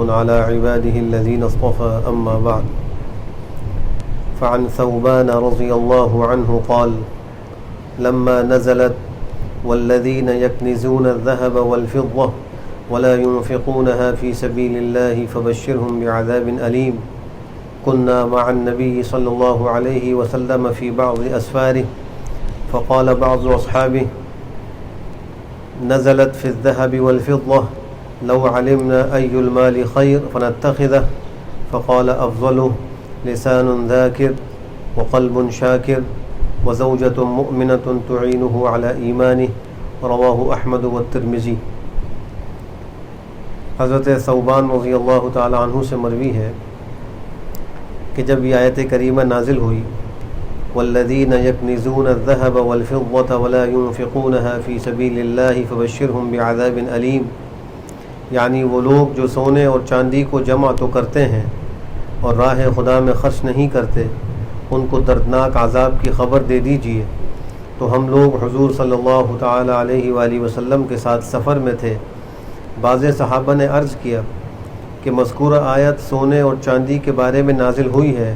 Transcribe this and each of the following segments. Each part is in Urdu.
على عباده الذين اصطفى أما بعد فعن ثوبان رضي الله عنه قال لما نزلت والذين يكنزون الذهب والفضة ولا ينفقونها في سبيل الله فبشرهم بعذاب أليم كنا مع النبي صلى الله عليه وسلم في بعض أسفاره فقال بعض أصحابه نزلت في الذهب والفضة لو علمنا أي المال خير فنتخذه فقال أفضله لسان ذاكر وقلب شاكر وزوجة مؤمنة تعينه على إيمانه رواه أحمد والترمذی۔ حضرت ثوبان رضی اللہ تعالی عنہ سے مروی ہے کہ جب یہ آیت کریمہ نازل ہوئی والذین یکنزون الذهب والفضة ولا ينفقونها في سبیل اللہ فبشرهم بعذاب علیم، یعنی وہ لوگ جو سونے اور چاندی کو جمع تو کرتے ہیں اور راہ خدا میں خرچ نہیں کرتے، ان کو دردناک عذاب کی خبر دے دیجئے۔ تو ہم لوگ حضور صلی اللہ تعالی علیہ وآلہ وسلم کے ساتھ سفر میں تھے۔ بعض صحابہ نے عرض کیا کہ مذکورہ آیت سونے اور چاندی کے بارے میں نازل ہوئی ہے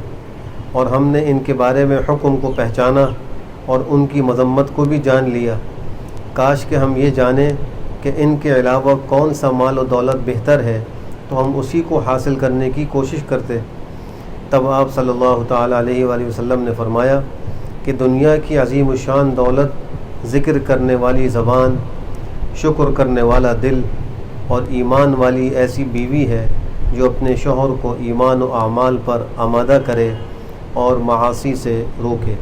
اور ہم نے ان کے بارے میں حکم کو پہچانا اور ان کی مذمت کو بھی جان لیا۔ کاش کہ ہم یہ جانیں کہ ان کے علاوہ کون سا مال و دولت بہتر ہے تو ہم اسی کو حاصل کرنے کی کوشش کرتے۔ تب آپ صلی اللہ تعالی علیہ وآلہ وسلم نے فرمایا کہ دنیا کی عظیم الشان دولت ذکر کرنے والی زبان، شکر کرنے والا دل اور ایمان والی ایسی بیوی ہے جو اپنے شوہر کو ایمان و اعمال پر آمادہ کرے اور معاصی سے روکے۔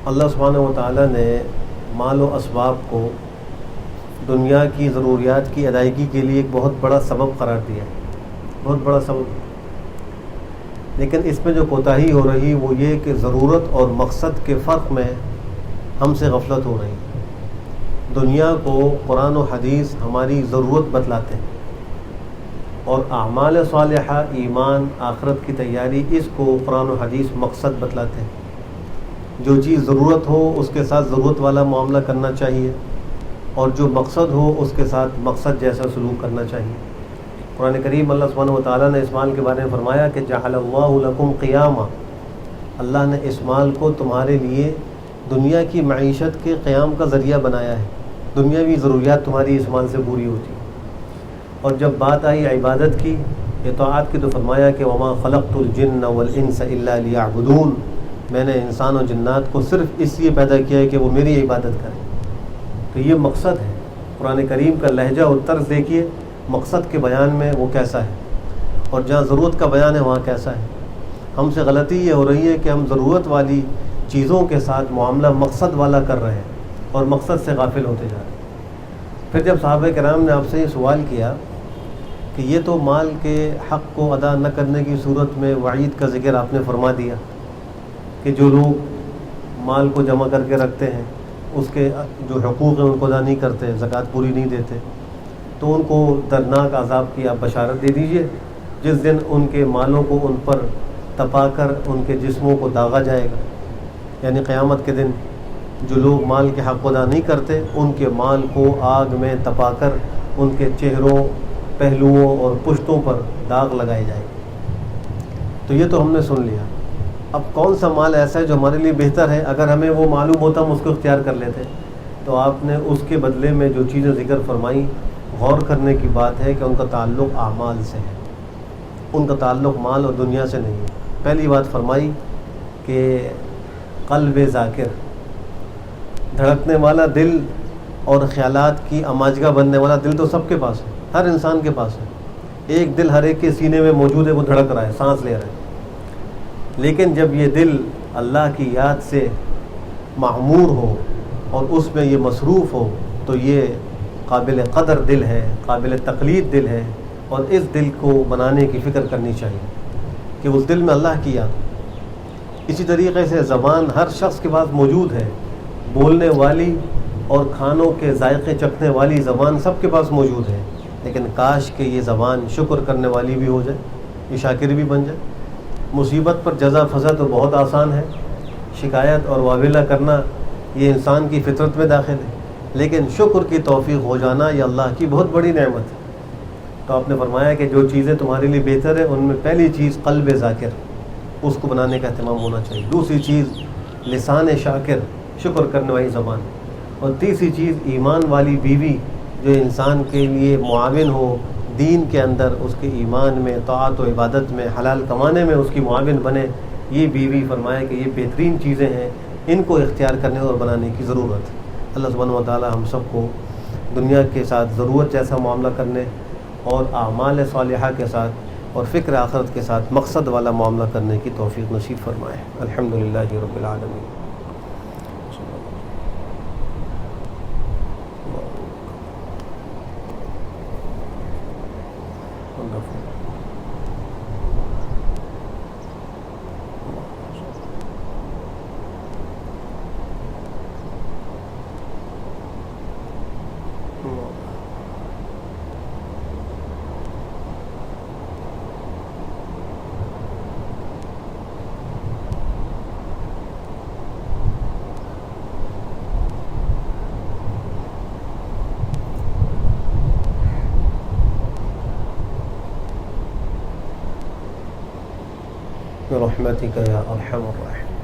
اللہ سبحانہ و تعالیٰ نے مال و اسباب کو دنیا کی ضروریات کی ادائیگی کے لیے ایک بہت بڑا سبب قرار دیا ہے، بہت بڑا سبب۔ لیکن اس میں جو کوتاہی ہو رہی وہ یہ کہ ضرورت اور مقصد کے فرق میں ہم سے غفلت ہو رہی۔ دنیا کو قرآن و حدیث ہماری ضرورت بتلاتے ہیں اور اعمال صالحہ، ایمان، آخرت کی تیاری، اس کو قرآن و حدیث مقصد بتلاتے ہیں۔ جو چیز ضرورت ہو اس کے ساتھ ضرورت والا معاملہ کرنا چاہیے اور جو مقصد ہو اس کے ساتھ مقصد جیسا سلوک کرنا چاہیے۔ قرآن کریم اللہ سبحانہ و تعالیٰ نے اس مال کے بارے میں فرمایا کہ جعل اللہ لکم قیاما، اللہ نے اس مال کو تمہارے لیے دنیا کی معیشت کے قیام کا ذریعہ بنایا ہے، دنیاوی ضروریات تمہاری اس مال سے پوری ہوتی۔ اور جب بات آئی عبادت کی، اطاعت کی، تو فرمایا کہ وما خلقت الجن والانس الا لیعبدون، میں نے انسان و جنات کو صرف اس لیے پیدا کیا ہے کہ وہ میری عبادت کریں۔ تو یہ مقصد ہے۔ قرآن کریم کا لہجہ اور طرز دیکھیے، مقصد کے بیان میں وہ کیسا ہے اور جہاں ضرورت کا بیان ہے وہاں کیسا ہے۔ ہم سے غلطی یہ ہو رہی ہے کہ ہم ضرورت والی چیزوں کے ساتھ معاملہ مقصد والا کر رہے ہیں اور مقصد سے غافل ہوتے جا رہے ہیں۔ پھر جب صحابہ کرام نے آپ سے یہ سوال کیا کہ یہ تو مال کے حق کو ادا نہ کرنے کی صورت میں وعید کا ذکر آپ نے فرما دیا کہ جو لوگ مال کو جمع کر کے رکھتے ہیں اس کے جو حقوق ہیں ان کو ادا نہیں کرتے، زکوٰۃ پوری نہیں دیتے، تو ان کو دردناک عذاب کی آپ بشارت دے دیجئے جس دن ان کے مالوں کو ان پر تپا کر ان کے جسموں کو داغا جائے گا۔ یعنی قیامت کے دن جو لوگ مال کے حق ادا نہیں کرتے ان کے مال کو آگ میں تپا کر ان کے چہروں، پہلوؤں اور پشتوں پر داغ لگائے جائے گا۔ تو یہ تو ہم نے سن لیا۔ اب کون سا مال ایسا ہے جو ہمارے لیے بہتر ہے؟ اگر ہمیں وہ معلوم ہوتا ہم اس کو اختیار کر لیتے۔ تو آپ نے اس کے بدلے میں جو چیزیں ذکر فرمائیں، غور کرنے کی بات ہے کہ ان کا تعلق اعمال سے ہے، ان کا تعلق مال اور دنیا سے نہیں ہے۔ پہلی بات فرمائی کہ قلب ذاکر، دھڑکنے والا دل اور خیالات کی اماجگاہ بننے والا دل تو سب کے پاس ہے، ہر انسان کے پاس ہے۔ ایک دل ہر ایک کے سینے میں موجود ہے، وہ دھڑک رہا ہے، سانس لے رہا ہے۔ لیکن جب یہ دل اللہ کی یاد سے معمور ہو اور اس میں یہ مصروف ہو تو یہ قابل قدر دل ہے، قابل تقلید دل ہے، اور اس دل کو بنانے کی فکر کرنی چاہیے کہ اس دل میں اللہ کی یاد ہو۔ اسی طریقے سے زبان ہر شخص کے پاس موجود ہے، بولنے والی اور کھانوں کے ذائقے چکھنے والی زبان سب کے پاس موجود ہے، لیکن کاش کہ یہ زبان شکر کرنے والی بھی ہو جائے، یہ شاکر بھی بن جائے۔ مصیبت پر جزا فضا تو بہت آسان ہے، شکایت اور واویلہ کرنا یہ انسان کی فطرت میں داخل ہے، لیکن شکر کی توفیق ہو جانا یہ اللہ کی بہت بڑی نعمت ہے۔ تو آپ نے فرمایا کہ جو چیزیں تمہارے لیے بہتر ہے ان میں پہلی چیز قلب ذاکر، اس کو بنانے کا اہتمام ہونا چاہیے، دوسری چیز لسان شاکر، شکر کرنے والی زبان، اور تیسری چیز ایمان والی بیوی جو انسان کے لیے معاون ہو دین کے اندر، اس کے ایمان میں، طاعت و عبادت میں، حلال کمانے میں اس کی معاون بنے. یہ بیوی فرمایا کہ یہ بہترین چیزیں ہیں، ان کو اختیار کرنے اور بنانے کی ضرورت ہے. اللہ سبحانہ و تعالی ہم سب کو دنیا کے ساتھ ضرورت جیسا معاملہ کرنے اور اعمال صالحہ کے ساتھ اور فکر آخرت کے ساتھ مقصد والا معاملہ کرنے کی توفیق نصیب فرمائے. الحمدللہ رب العالمین. برحمتک یا ارحم الراحمین.